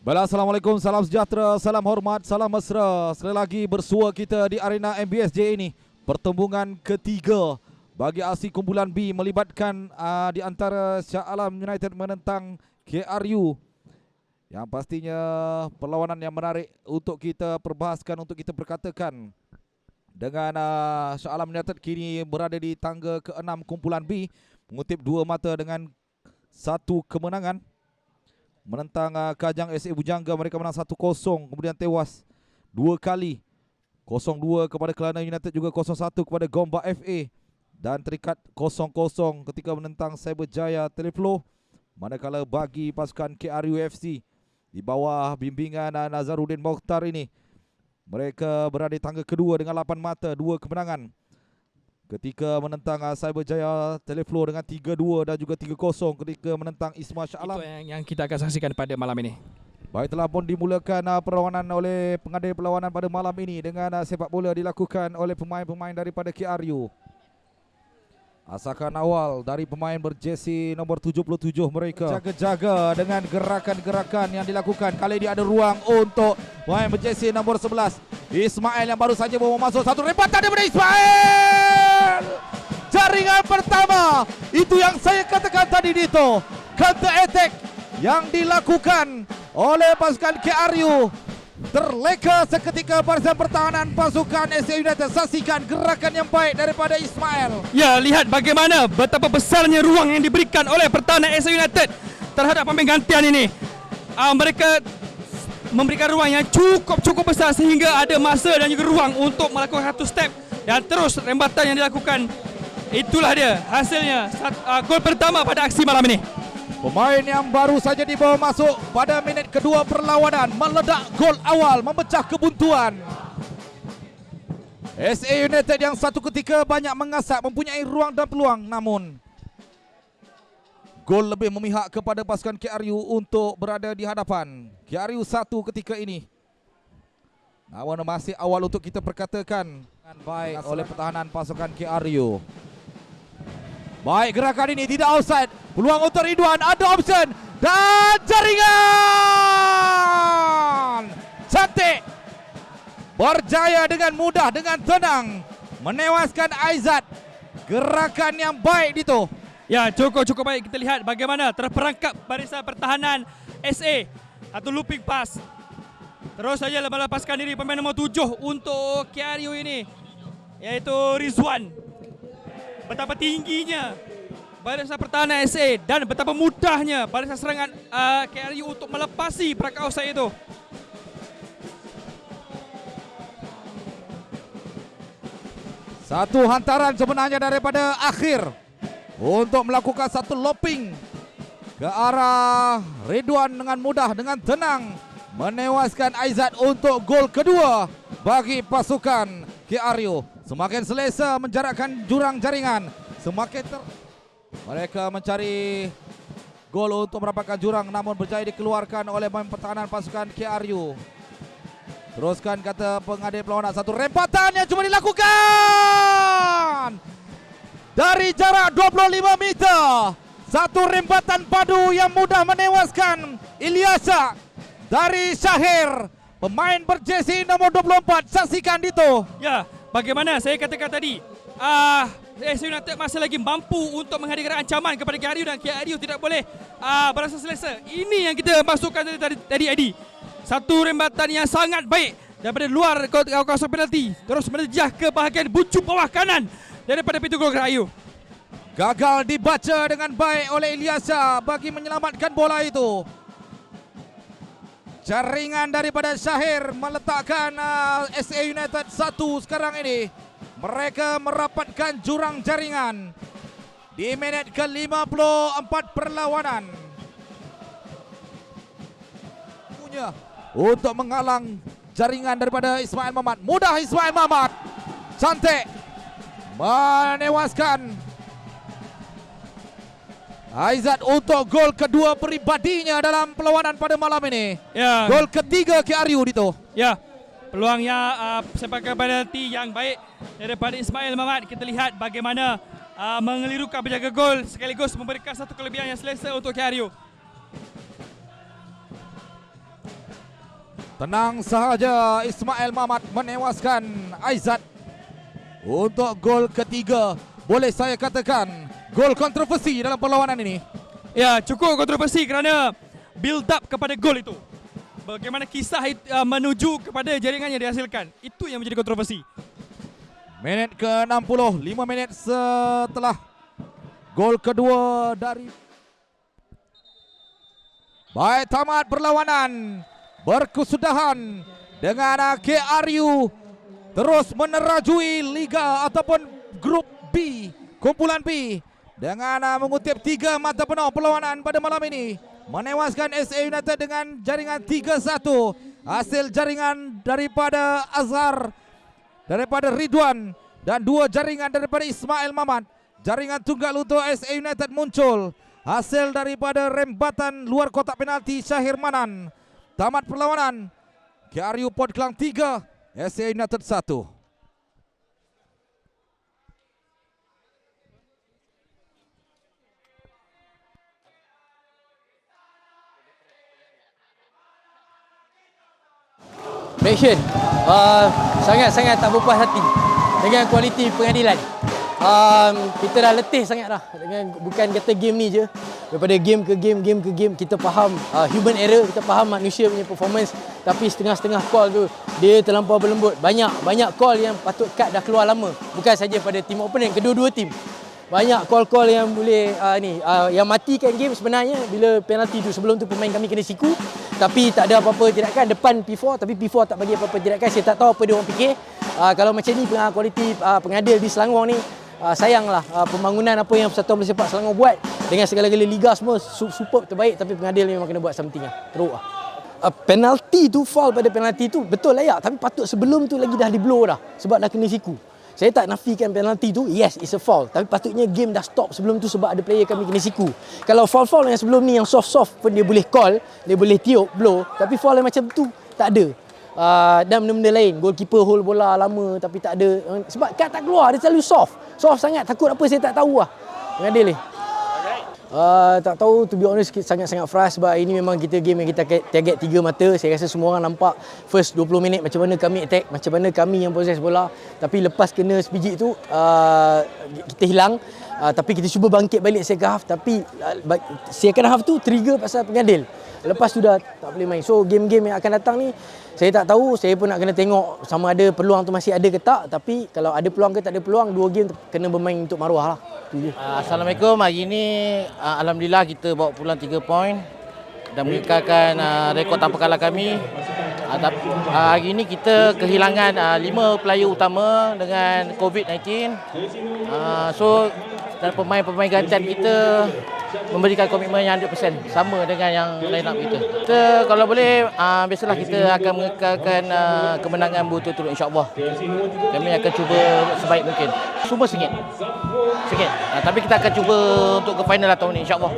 Baiklah, Assalamualaikum, salam sejahtera, salam hormat, salam mesra. Sekali lagi bersua kita di arena MBSJ ini. Pertembungan ketiga bagi aksi kumpulan B melibatkan di antara Shah Alam United menentang KRU. Yang pastinya perlawanan yang menarik untuk kita perbahaskan, untuk kita perkatakan. Dengan Shah Alam United kini berada di tangga ke-6 kumpulan B, mengutip 2 mata dengan 1 kemenangan. Menentang Kajang SA Bujangga, mereka menang 1-0, kemudian tewas 2 kali, 0-2 kepada Kelana United, juga 0-1 kepada Gombak FA, dan terikat 0-0 ketika menentang Cyberjaya Teleflow. Manakala bagi pasukan KRU FC di bawah bimbingan Nazaruddin Mokhtar ini, mereka berada di tangga kedua dengan 8 mata, 2 kemenangan. Ketika menentang Cyberjaya Teleflow dengan 3-2 dan juga 3-0 ketika menentang Isma Shah Alam. Itu yang kita akan saksikan pada malam ini. Baik, telah pun dimulakan perlawanan oleh pengadil perlawanan pada malam ini dengan sepak bola dilakukan oleh pemain-pemain daripada KRU. Asakan awal dari pemain berjesi nomor 77 mereka. Jaga-jaga dengan gerakan-gerakan yang dilakukan. Kali ini ada ruang untuk pemain berjesi nomor 11 Ismail yang baru saja bawa masuk. Satu rempatan daripada Ismail. Jaringan pertama. Itu yang saya katakan tadi, Dito. Counter attack yang dilakukan oleh pasukan KRU. Terleka seketika barisan pertahanan pasukan SA United. Saksikan gerakan yang baik daripada Ismail. Ya, lihat bagaimana betapa besarnya ruang yang diberikan oleh pertahanan SA United terhadap pemain gantian ini. Mereka memberikan ruang yang cukup besar sehingga ada masa dan juga ruang untuk melakukan satu step dan terus rembatan yang dilakukan. Itulah dia hasilnya gol pertama pada aksi malam ini. Pemain yang baru saja dibawa masuk pada minit kedua perlawanan meledak gol awal, memecah kebuntuan. SA United yang satu ketika banyak mengasak, mempunyai ruang dan peluang, namun gol lebih memihak kepada pasukan KRU untuk berada di hadapan. KRU satu ketika ini. Namun masih awal untuk kita perkatakan dengan baik oleh pertahanan pasukan KRU. Baik, gerakan ini tidak offside. Peluang untuk Ridwan, ada option dan jaringan. Cantik. Berjaya dengan mudah, dengan tenang menewaskan Aizat. Gerakan yang baik itu. Ya, cukup baik. Kita lihat bagaimana terperangkap barisan pertahanan SA atau looping pass. Terus saja melepaskan diri pemain nomor 7 untuk KRU ini, yaitu Rizwan. Betapa tingginya barisan pertahanan SA dan betapa mudahnya barisan serangan KRU untuk melepasi perangkap offside itu. Satu hantaran sebenarnya daripada akhir untuk melakukan satu looping ke arah Ridwan dengan mudah, dengan tenang menewaskan Aizat untuk gol kedua bagi pasukan KRU. Semakin selesa menjarakkan jurang jaringan, semakin mereka mencari gol untuk mendapatkan jurang, namun berjaya dikeluarkan oleh pemain pertahanan pasukan KRU. Teruskan kata pengadil perlawanan, satu rempatan yang cuma dilakukan dari jarak 25 meter. Satu rempatan padu yang mudah menewaskan Ilyasa dari Syahir, pemain berjesi nomor 24. Saksikan, Dito. Ya, bagaimana saya katakan tadi, SA United masih lagi mampu untuk menghadirkan ancaman kepada KRU dan KRU tidak boleh berasa selesa. Ini yang kita masukkan tadi Adi. Satu rembatan yang sangat baik daripada luar kawasan penalti, terus menejah ke bahagian bucu bawah kanan daripada pintu gol KRU. Gagal dibaca dengan baik oleh Ilyasa bagi menyelamatkan bola itu. Jaringan daripada Syahir meletakkan SA United satu sekarang ini. Mereka merapatkan jurang jaringan di minit ke-54 perlawanan. Punya untuk menghalang jaringan daripada Ismail Mamat. Mudah Ismail Mamat. Cantik menewaskan Aizat untuk gol kedua pribadinya dalam perlawanan pada malam ini. Ya. Gol ketiga KRU, Dito. Ya, peluangnya sebagai penalti yang baik daripada Ismail Mamat. Kita lihat bagaimana mengelirukan penjaga gol sekaligus memberikan satu kelebihan yang selesa untuk KRU. Tenang sahaja, Ismail Mamat menewaskan Aizat untuk gol ketiga. Boleh saya katakan gol kontroversi dalam perlawanan ini. Ya, cukup kontroversi kerana build up kepada gol itu. Bagaimana kisah menuju kepada jaringan yang dihasilkan. Itu yang menjadi kontroversi. Minit ke-60, 5 minit setelah gol kedua dari. Baik, tamat perlawanan. Berkesudahan dengan KRU terus menerajui Liga ataupun Grup B, kumpulan B, dengan mengutip 3 mata penuh perlawanan pada malam ini, menewaskan SA United dengan jaringan 3-1. Hasil jaringan daripada Azhar, daripada Ridwan, dan 2 jaringan daripada Ismail Mamat. Jaringan tunggal untuk SA United muncul. Hasil daripada rembatan luar kotak penalti Syahir Manan. Tamat perlawanan, KRU Port Klang 3, SA United 1. Reaction, sangat-sangat tak berpuas hati dengan kualiti pengadilan. Kita dah letih sangat dah dengan, bukan kata game ni je, daripada game ke game kita faham human error, kita faham manusia punya performance, tapi setengah-setengah call tu dia terlampau berlembut. Banyak call yang patut cut dah keluar lama, bukan saja pada tim opponent, kedua-dua tim. Banyak call-call yang boleh yang matikan game sebenarnya bila penalti tu. Sebelum tu pemain kami kena siku, tapi tak ada apa-apa tindakan depan P4, tapi P4 tak bagi apa-apa tindakan. Saya tak tahu apa dia orang fikir. Kalau macam ni kualiti pengadil di Selangor ni, sayanglah pembangunan apa yang Persatuan Bola Sepak Selangor buat dengan segala-gala liga semua superb, terbaik, tapi pengadil memang kena buat something teruk lah. Penalti tu, foul pada penalti tu betul layak, tapi patut sebelum tu lagi dah di blow dah sebab dah kena siku. Saya tak nafikan penalti tu, yes, it's a foul. Tapi patutnya game dah stop sebelum tu sebab ada player kami kena siku. Kalau foul-foul yang sebelum ni yang soft-soft pun dia boleh call, dia boleh tiup, blow. Tapi foul yang macam tu tak ada. Dan benda-benda lain, goalkeeper hold bola lama tapi tak ada. Sebab kad tak keluar, dia selalu soft. Soft sangat, takut apa saya tak tahu lah. Pengadil ni. Tak tahu, to be honest, sangat-sangat frust sebab ini memang kita game yang kita target 3 mata. Saya rasa semua orang nampak first 20 minit macam mana kami attack, macam mana kami yang possess bola. Tapi lepas kena sebiji tu, kita hilang. Tapi kita cuba bangkit balik second half. Tapi second half tu trigger pasal pengadil. Lepas tu dah tak boleh main. So game-game yang akan datang ni, saya tak tahu. Saya pun nak kena tengok sama ada peluang tu masih ada ke tak. Tapi kalau ada peluang ke tak ada peluang, 2 game kena bermain untuk maruah lah. Assalamualaikum. Hari ini alhamdulillah kita bawa pulang 3 poin dan mengekalkan rekod tanpa kalah kami. Tapi hari ini kita kehilangan 5 player utama dengan COVID-19. So dan pemain-pemain gantian kita memberikan komitmen yang 100% sama dengan yang line up kita. Kita kalau boleh biasalah kita akan mengekalkan kemenangan berturut-turut, insya-Allah. Kami akan cuba sebaik mungkin. Semua sengit. Tapi kita akan cuba untuk ke final lah tahun ni, insya-Allah.